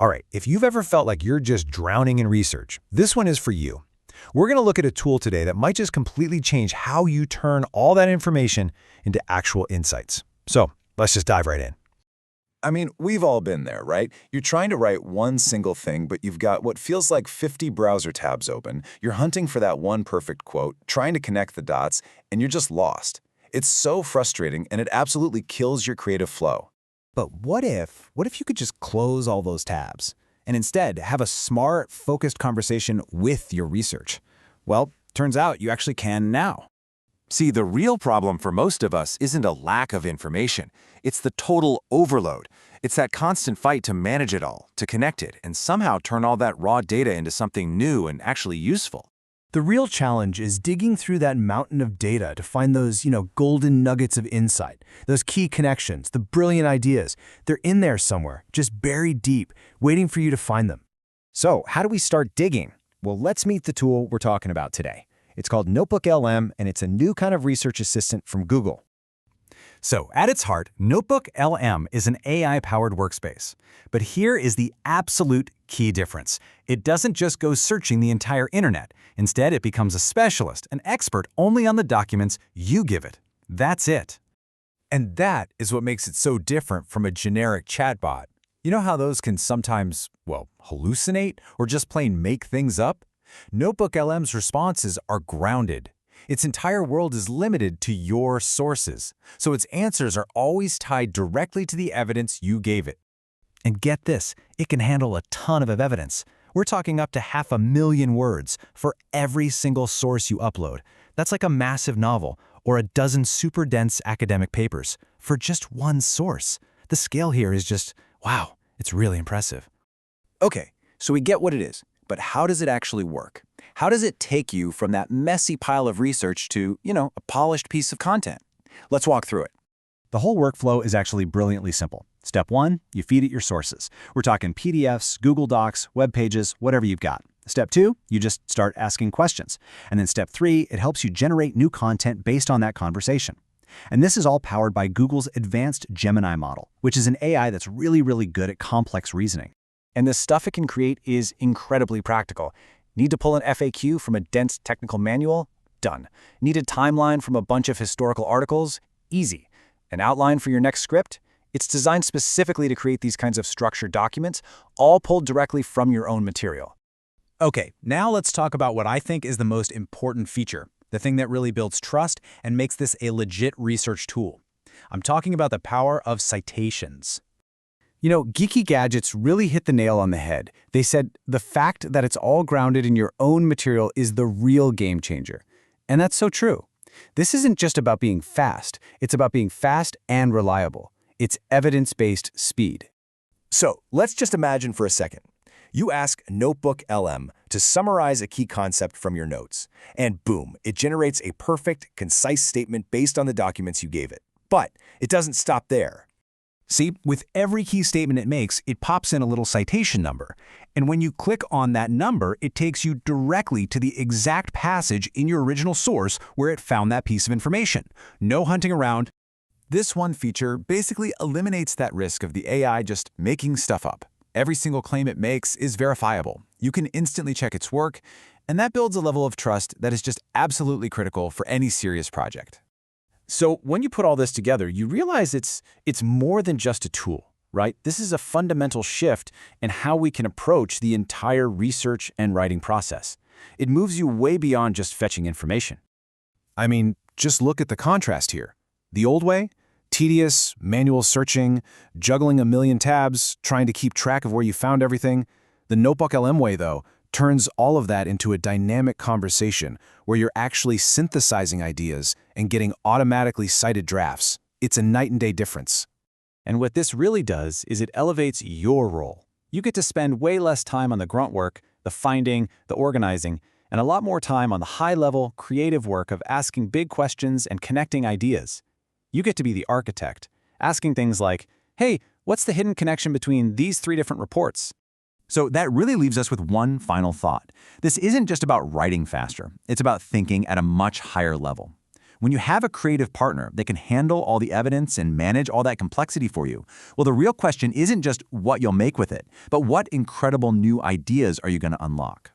All right, if you've ever felt like you're just drowning in research, this one is for you. We're going to look at a tool today that might just completely change how you turn all that information into actual insights. So let's just dive right in. I mean, we've all been there, right? You're trying to write one single thing, but you've got what feels like 50 browser tabs open. You're hunting for that one perfect quote, trying to connect the dots, and you're just lost. It's so frustrating, and it absolutely kills your creative flow. But what if you could just close all those tabs and instead have a smart, focused conversation with your research? Well, turns out you actually can now. See, the real problem for most of us isn't a lack of information. It's the total overload. It's that constant fight to manage it all, to connect it, and somehow turn all that raw data into something new and actually useful. The real challenge is digging through that mountain of data to find those, golden nuggets of insight, those key connections, the brilliant ideas. They're in there somewhere, just buried deep, waiting for you to find them. So how do we start digging? Well, let's meet the tool we're talking about today. It's called NotebookLM, and it's a new kind of research assistant from Google. So at its heart, NotebookLM is an AI-powered workspace. But here is the absolute key difference. It doesn't just go searching the entire internet. Instead, it becomes a specialist, an expert only on the documents you give it. That's it. And that is what makes it so different from a generic chatbot. You know how those can sometimes, hallucinate or just plain make things up? NotebookLM's responses are grounded. Its entire world is limited to your sources, so its answers are always tied directly to the evidence you gave it. And get this, it can handle a ton of evidence. We're talking up to 500,000 words for every single source you upload. That's like a massive novel or a dozen super dense academic papers for just one source. The scale here is just, wow, it's really impressive. Okay, so we get what it is. But how does it actually work? How does it take you from that messy pile of research to, a polished piece of content? Let's walk through it. The whole workflow is actually brilliantly simple. Step 1, you feed it your sources. We're talking PDFs, Google Docs, web pages, whatever you've got. Step 2, you just start asking questions. And then step 3, it helps you generate new content based on that conversation. And this is all powered by Google's advanced Gemini model, which is an AI that's really, really good at complex reasoning. And the stuff it can create is incredibly practical. Need to pull an FAQ from a dense technical manual? Done. Need a timeline from a bunch of historical articles? Easy. An outline for your next script? It's designed specifically to create these kinds of structured documents, all pulled directly from your own material. Okay, now let's talk about what I think is the most important feature, the thing that really builds trust and makes this a legit research tool. I'm talking about the power of citations. Geeky Gadgets really hit the nail on the head. They said the fact that it's all grounded in your own material is the real game changer. And that's so true. This isn't just about being fast. It's about being fast and reliable. It's evidence-based speed. So let's just imagine for a second. You ask NotebookLM to summarize a key concept from your notes, and boom, it generates a perfect, concise statement based on the documents you gave it. But it doesn't stop there. See, with every key statement it makes, it pops in a little citation number. And when you click on that number, it takes you directly to the exact passage in your original source where it found that piece of information. No hunting around. This one feature basically eliminates that risk of the AI just making stuff up. Every single claim it makes is verifiable. You can instantly check its work, and that builds a level of trust that is just absolutely critical for any serious project. So when you put all this together, you realize it's more than just a tool, right? This is a fundamental shift in how we can approach the entire research and writing process. It moves you way beyond just fetching information. I mean, just look at the contrast here. The old way? Tedious, manual searching, juggling a million tabs, trying to keep track of where you found everything. The NotebookLM way, though, turns all of that into a dynamic conversation where you're actually synthesizing ideas and getting automatically cited drafts. It's a night and day difference. And what this really does is it elevates your role. You get to spend way less time on the grunt work, the finding, the organizing, and a lot more time on the high-level, creative work of asking big questions and connecting ideas. You get to be the architect, asking things like, hey, what's the hidden connection between these 3 different reports? So that really leaves us with one final thought. This isn't just about writing faster. It's about thinking at a much higher level. When you have a creative partner that can handle all the evidence and manage all that complexity for you, well, the real question isn't just what you'll make with it, but what incredible new ideas are you going to unlock?